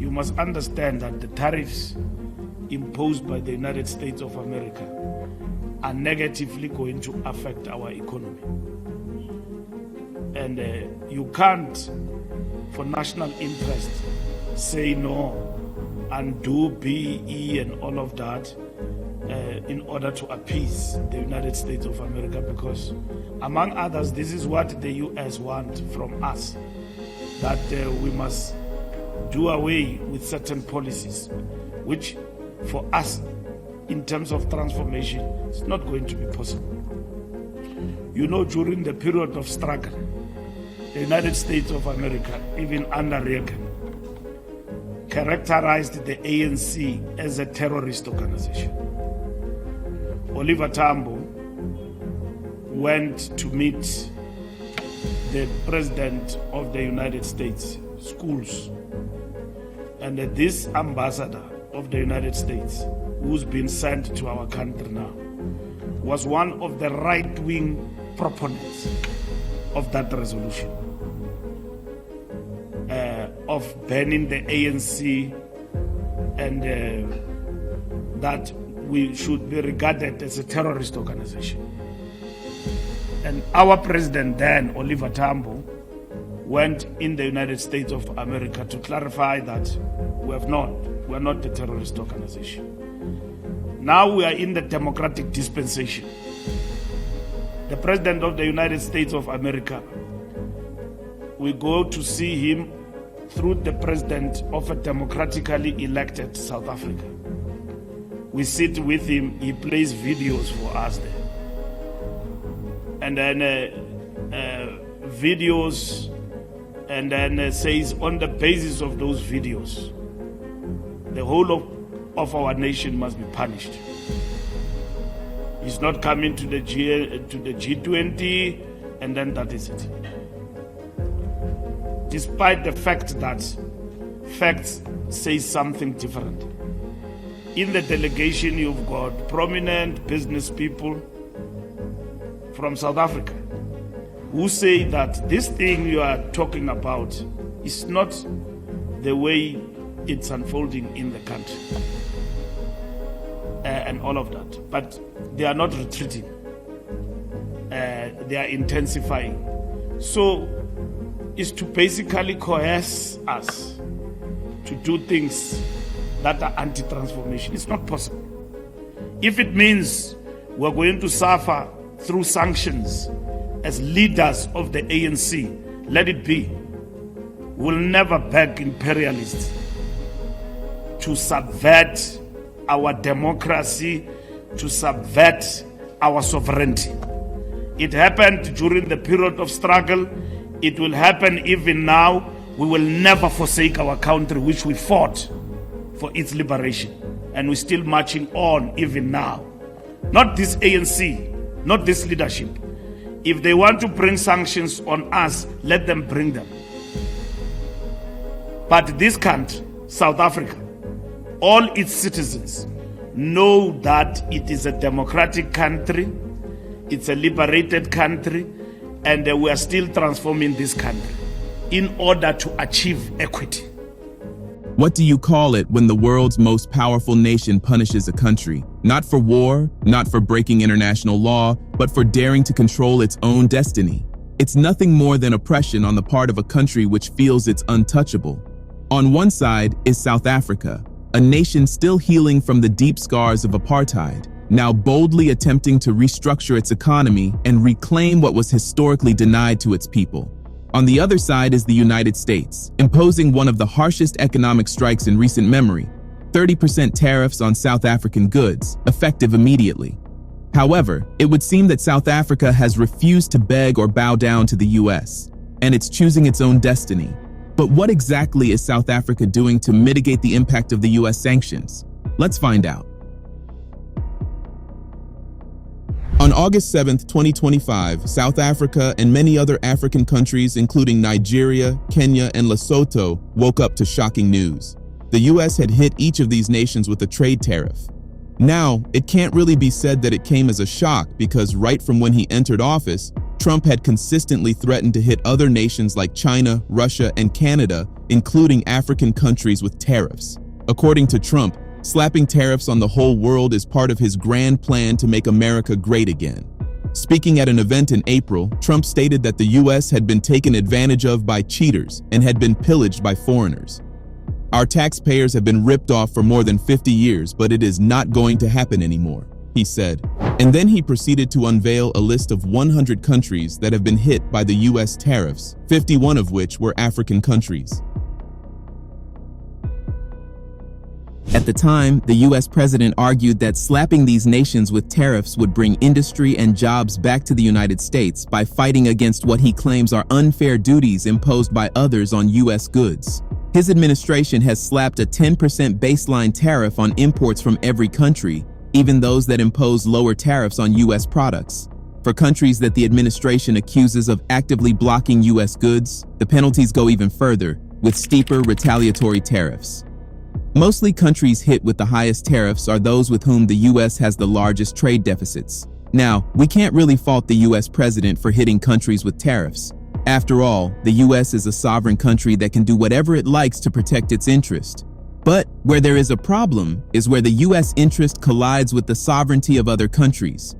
you must understand that the tariffs imposed by the United States of America are negatively going to affect our economy. And you can't, for national interest, say no, undo BE and all of that in order to appease the United States of America, because among others, this is what the US want from us, that we must do away with certain policies, which for us, in terms of transformation, it's not going to be possible. You know, during the period of struggle, the United States of America, even under Reagan, characterized the ANC as a terrorist organization. Oliver Tambo went to meet the President of the United States schools, and this ambassador of the United States, who's been sent to our country now, was one of the right-wing proponents of that resolution, of banning the ANC, and that we should be regarded as a terrorist organization. And our president then, Oliver Tambo, went in the United States of America to clarify that we're not a terrorist organization. Now we are in the democratic dispensation. The President of the United States of America, we go to see him through the President of a democratically elected South Africa. We sit with him, he plays videos for us there. And then videos, and then says on the basis of those videos, the whole of our nation must be punished. He's not coming to the G20, and then that is it. Despite the fact that facts say something different. In the delegation, you've got prominent business people from South Africa who say that this thing you are talking about is not the way it's unfolding in the country, and all of that. But they are not retreating. They are intensifying. So it's to basically coerce us to do things that are anti-transformation. It's not possible. If it means we're going to suffer through sanctions as leaders of the ANC, let it be. We'll never beg imperialists to subvert our democracy, to subvert our sovereignty. It happened during the period of struggle. It will happen even now. We will never forsake our country, which we fought for its liberation. And we're still marching on even now. Not this ANC, not this leadership. If they want to bring sanctions on us, let them bring them. But this country, South Africa, all its citizens know that it is a democratic country, it's a liberated country, and we are still transforming this country in order to achieve equity. What do you call it when the world's most powerful nation punishes a country? Not for war, not for breaking international law, but for daring to control its own destiny. It's nothing more than oppression on the part of a country which feels it's untouchable. On one side is South Africa, a nation still healing from the deep scars of apartheid, now boldly attempting to restructure its economy and reclaim what was historically denied to its people. On the other side is the United States, imposing one of the harshest economic strikes in recent memory, 30% tariffs on South African goods, effective immediately. However, it would seem that South Africa has refused to beg or bow down to the US, and it's choosing its own destiny. But what exactly is South Africa doing to mitigate the impact of the US sanctions? Let's find out. On August 7, 2025, South Africa and many other African countries, including Nigeria, Kenya, and Lesotho, woke up to shocking news. The US had hit each of these nations with a trade tariff. Now, it can't really be said that it came as a shock because right from when he entered office, Trump had consistently threatened to hit other nations like China, Russia, and Canada, including African countries, with tariffs. According to Trump, slapping tariffs on the whole world is part of his grand plan to make America great again. Speaking at an event in April, Trump stated that the U.S. had been taken advantage of by cheaters and had been pillaged by foreigners. Our taxpayers have been ripped off for more than 50 years, but it is not going to happen anymore, he said. And then he proceeded to unveil a list of 100 countries that have been hit by the U.S. tariffs, 51 of which were African countries. At the time, the U.S. president argued that slapping these nations with tariffs would bring industry and jobs back to the United States by fighting against what he claims are unfair duties imposed by others on U.S. goods. His administration has slapped a 10% baseline tariff on imports from every country, even those that impose lower tariffs on U.S. products. For countries that the administration accuses of actively blocking U.S. goods, the penalties go even further, with steeper retaliatory tariffs. Mostly countries hit with the highest tariffs are those with whom the U.S. has the largest trade deficits. Now, we can't really fault the U.S. president for hitting countries with tariffs. After all, the U.S. is a sovereign country that can do whatever it likes to protect its interest. But where there is a problem is where the U.S. interest collides with the sovereignty of other countries.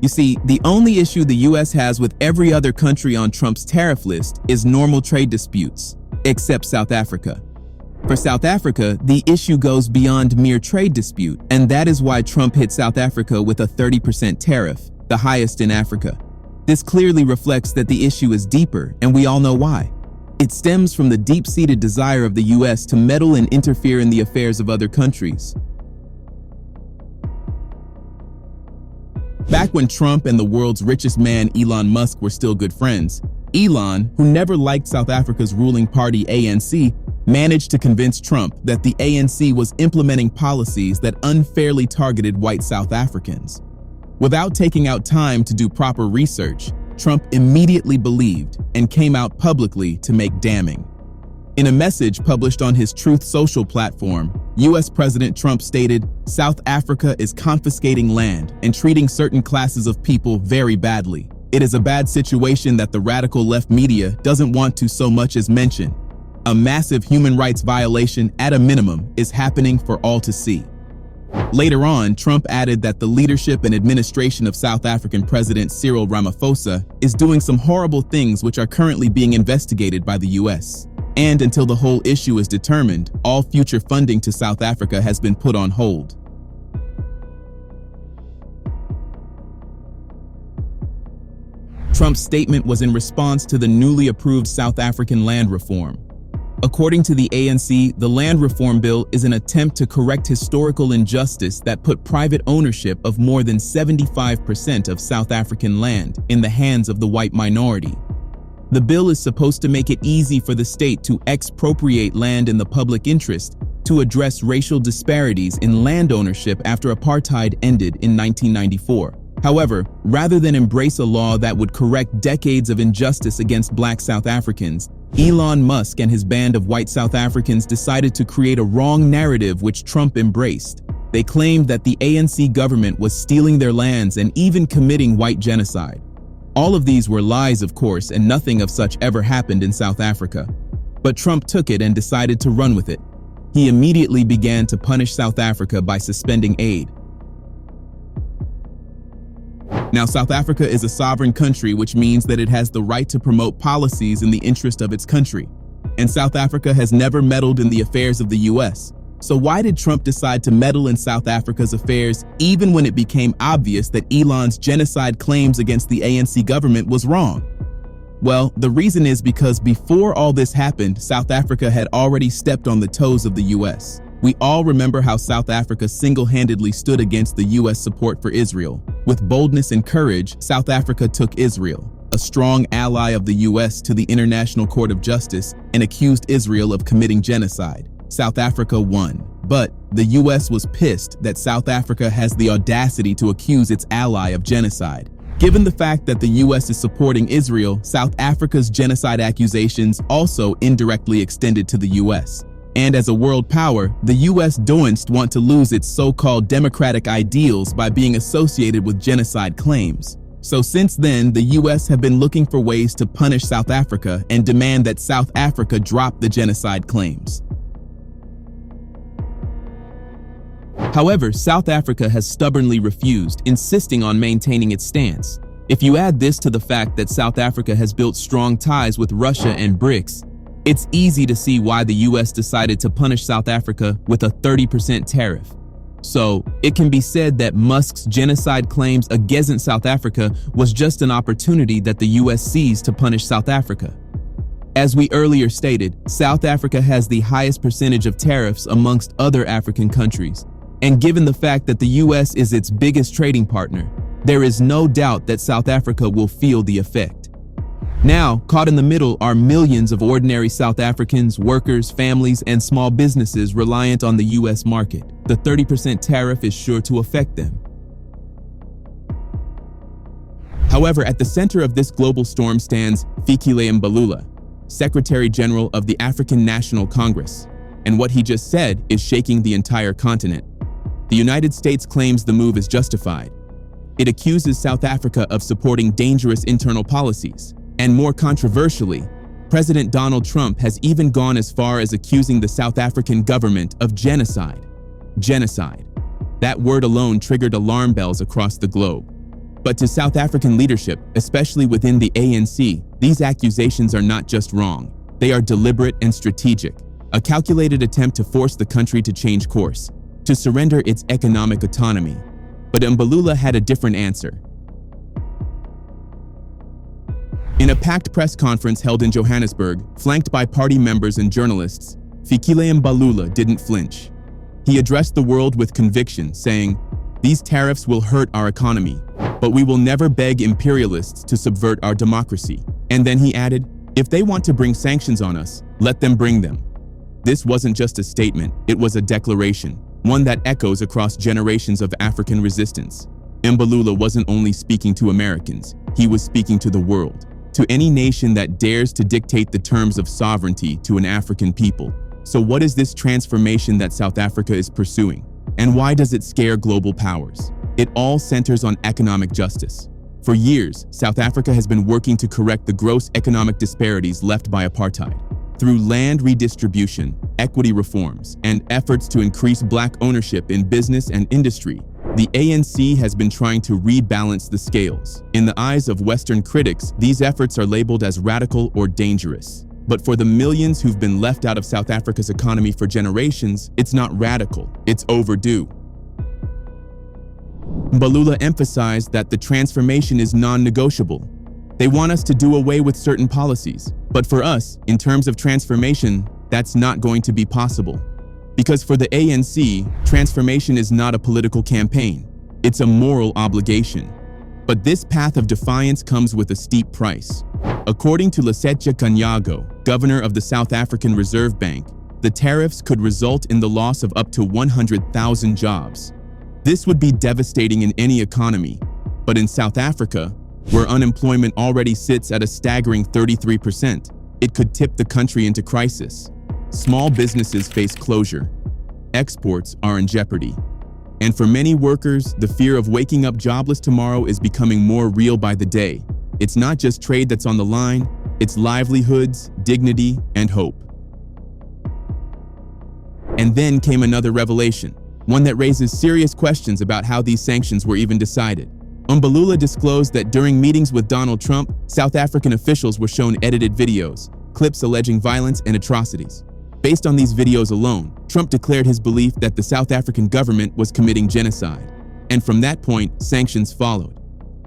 You see, the only issue the U.S. has with every other country on Trump's tariff list is normal trade disputes, except South Africa. For South Africa, the issue goes beyond mere trade dispute, and that is why Trump hit South Africa with a 30% tariff, the highest in Africa. This clearly reflects that the issue is deeper, and we all know why. It stems from the deep-seated desire of the U.S. to meddle and interfere in the affairs of other countries. Back when Trump and the world's richest man, Elon Musk, were still good friends, Elon, who never liked South Africa's ruling party ANC, managed to convince Trump that the ANC was implementing policies that unfairly targeted white South Africans. Without taking out time to do proper research, Trump immediately believed and came out publicly to make damning. In a message published on his Truth Social platform, U.S. President Trump stated, "South Africa is confiscating land and treating certain classes of people very badly. It is a bad situation that the radical left media doesn't want to so much as mention. A massive human rights violation at a minimum is happening for all to see." Later on, Trump added that the leadership and administration of South African President Cyril Ramaphosa is doing some horrible things which are currently being investigated by the U.S. And until the whole issue is determined, all future funding to South Africa has been put on hold. Trump's statement was in response to the newly approved South African land reform. According to the ANC, the land reform bill is an attempt to correct historical injustice that put private ownership of more than 75% of South African land in the hands of the white minority. The bill is supposed to make it easy for the state to expropriate land in the public interest to address racial disparities in land ownership after apartheid ended in 1994. However, rather than embrace a law that would correct decades of injustice against black South Africans, Elon Musk and his band of white South Africans decided to create a wrong narrative which Trump embraced. They claimed that the ANC government was stealing their lands and even committing white genocide. All of these were lies, of course, and nothing of such ever happened in South Africa. But Trump took it and decided to run with it. He immediately began to punish South Africa by suspending aid. Now, South Africa is a sovereign country, which means that it has the right to promote policies in the interest of its country. And South Africa has never meddled in the affairs of the U.S. So why did Trump decide to meddle in South Africa's affairs even when it became obvious that Elon's genocide claims against the ANC government was wrong? Well, the reason is because before all this happened, South Africa had already stepped on the toes of the U.S. We all remember how South Africa single-handedly stood against the U.S. support for Israel. With boldness and courage, South Africa took Israel, a strong ally of the U.S., to the International Court of Justice and accused Israel of committing genocide. South Africa won, but the U.S. was pissed that South Africa has the audacity to accuse its ally of genocide. Given the fact that the U.S. is supporting Israel, South Africa's genocide accusations also indirectly extended to the U.S. And as a world power, the U.S. don't want to lose its so-called democratic ideals by being associated with genocide claims. So since then, the US have been looking for ways to punish South Africa and demand that South Africa drop the genocide claims. However, South Africa has stubbornly refused, insisting on maintaining its stance. If you add this to the fact that South Africa has built strong ties with Russia and BRICS, it's easy to see why the US decided to punish South Africa with a 30% tariff. So, it can be said that Musk's genocide claims against South Africa was just an opportunity that the US seized to punish South Africa. As we earlier stated, South Africa has the highest percentage of tariffs amongst other African countries. And given the fact that the US is its biggest trading partner, there is no doubt that South Africa will feel the effect. Now, caught in the middle are millions of ordinary South Africans, workers, families, and small businesses reliant on the US market. The 30% tariff is sure to affect them. However, at the center of this global storm stands Fikile Mbalula, Secretary General of the African National Congress, and what he just said is shaking the entire continent. The United States claims the move is justified. It accuses South Africa of supporting dangerous internal policies. And more controversially, President Donald Trump has even gone as far as accusing the South African government of genocide. Genocide. That word alone triggered alarm bells across the globe. But to South African leadership, especially within the ANC, these accusations are not just wrong. They are deliberate and strategic, a calculated attempt to force the country to change course, to surrender its economic autonomy. But Mbalula had a different answer. In a packed press conference held in Johannesburg, flanked by party members and journalists, Fikile Mbalula didn't flinch. He addressed the world with conviction, saying, "These tariffs will hurt our economy, but we will never beg imperialists to subvert our democracy." And then he added, "If they want to bring sanctions on us, let them bring them." This wasn't just a statement, it was a declaration, one that echoes across generations of African resistance. Mbalula wasn't only speaking to Americans, he was speaking to the world, to any nation that dares to dictate the terms of sovereignty to an African people. So what is this transformation that South Africa is pursuing? And why does it scare global powers? It all centers on economic justice. For years, South Africa has been working to correct the gross economic disparities left by apartheid. Through land redistribution, equity reforms, and efforts to increase Black ownership in business and industry, the ANC has been trying to rebalance the scales. In the eyes of Western critics, these efforts are labeled as radical or dangerous. But for the millions who've been left out of South Africa's economy for generations, it's not radical, it's overdue. Mbalula emphasized that the transformation is non-negotiable. They want us to do away with certain policies. But for us, in terms of transformation, that's not going to be possible. Because for the ANC, transformation is not a political campaign. It's a moral obligation. But this path of defiance comes with a steep price. According to Lesetja Kganyago, governor of the South African Reserve Bank, the tariffs could result in the loss of up to 100,000 jobs. This would be devastating in any economy, but in South Africa, where unemployment already sits at a staggering 33%, it could tip the country into crisis. Small businesses face closure. Exports are in jeopardy. And for many workers, the fear of waking up jobless tomorrow is becoming more real by the day. It's not just trade that's on the line, it's livelihoods, dignity, and hope. And then came another revelation, one that raises serious questions about how these sanctions were even decided. Mbalula disclosed that during meetings with Donald Trump, South African officials were shown edited videos, clips alleging violence and atrocities. Based on these videos alone, Trump declared his belief that the South African government was committing genocide. And from that point, sanctions followed.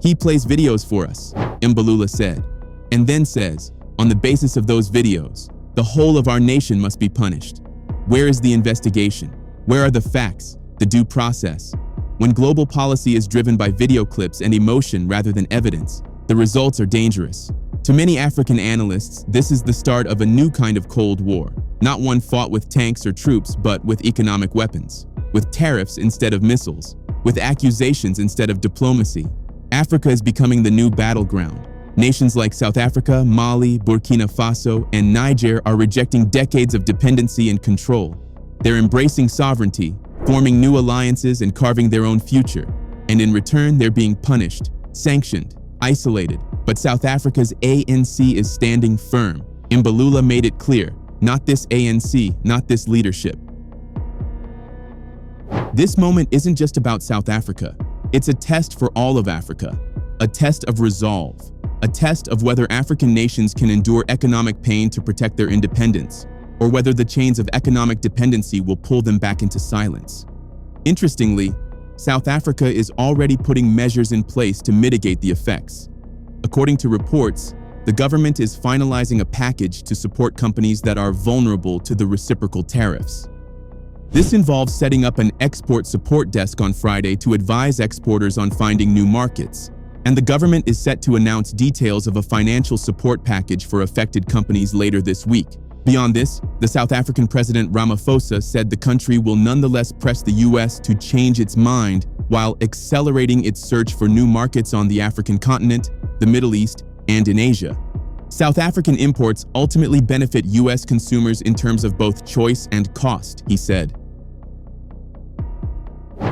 "He plays videos for us," Mbalula said, and then says, "On the basis of those videos, the whole of our nation must be punished. Where is the investigation? Where are the facts, the due process?" When global policy is driven by video clips and emotion rather than evidence, the results are dangerous. To many African analysts, this is the start of a new kind of Cold War, not one fought with tanks or troops, but with economic weapons, with tariffs instead of missiles, with accusations instead of diplomacy. Africa is becoming the new battleground. Nations like South Africa, Mali, Burkina Faso, and Niger are rejecting decades of dependency and control. They're embracing sovereignty, forming new alliances and carving their own future. And in return, they're being punished, sanctioned, isolated, but South Africa's ANC is standing firm. Mbalula made it clear, not this ANC, not this leadership. This moment isn't just about South Africa. It's a test for all of Africa, a test of resolve, a test of whether African nations can endure economic pain to protect their independence, or whether the chains of economic dependency will pull them back into silence. Interestingly, South Africa is already putting measures in place to mitigate the effects. According to reports, the government is finalizing a package to support companies that are vulnerable to the reciprocal tariffs. This involves setting up an export support desk on Friday to advise exporters on finding new markets, and the government is set to announce details of a financial support package for affected companies later this week. Beyond this, the South African President Ramaphosa said the country will nonetheless press the US to change its mind while accelerating its search for new markets on the African continent, the Middle East, and in Asia. South African imports ultimately benefit US consumers in terms of both choice and cost, he said.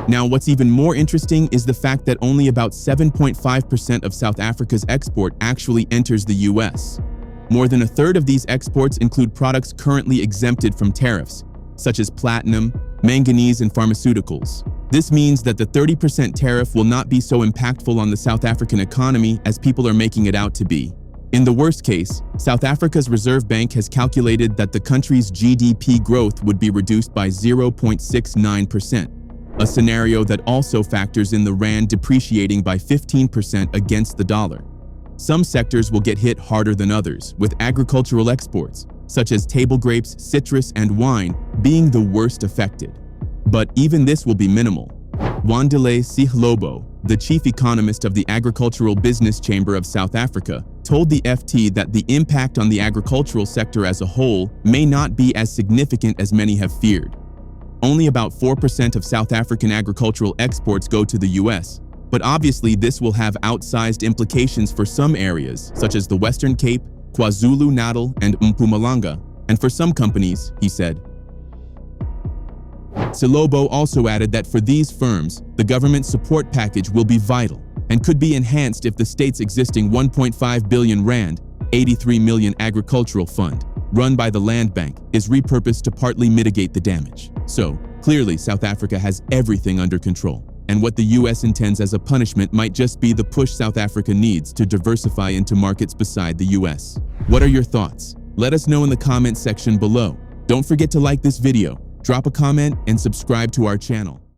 Now, what's even more interesting is the fact that only about 7.5% of South Africa's export actually enters the US. More than a third of these exports include products currently exempted from tariffs, such as platinum, manganese, and pharmaceuticals. This means that the 30% tariff will not be so impactful on the South African economy as people are making it out to be. In the worst case, South Africa's Reserve Bank has calculated that the country's GDP growth would be reduced by 0.69%, a scenario that also factors in the rand depreciating by 15% against the dollar. Some sectors will get hit harder than others, with agricultural exports, such as table grapes, citrus, and wine, being the worst affected. But even this will be minimal. Wandile Sihlobo, the chief economist of the Agricultural Business Chamber of South Africa, told the FT that the impact on the agricultural sector as a whole may not be as significant as many have feared. Only about 4% of South African agricultural exports go to the US, but obviously this will have outsized implications for some areas, such as the Western Cape, KwaZulu-Natal, and Mpumalanga, and for some companies, he said. Silobo also added that for these firms, the government support package will be vital and could be enhanced if the state's existing 1.5 billion rand, 83 million agricultural fund, run by the Land Bank, is repurposed to partly mitigate the damage. So, clearly South Africa has everything under control, and what the US intends as a punishment might just be the push South Africa needs to diversify into markets beside the US. What are your thoughts? Let us know in the comments section below. Don't forget to like this video, drop a comment, and subscribe to our channel.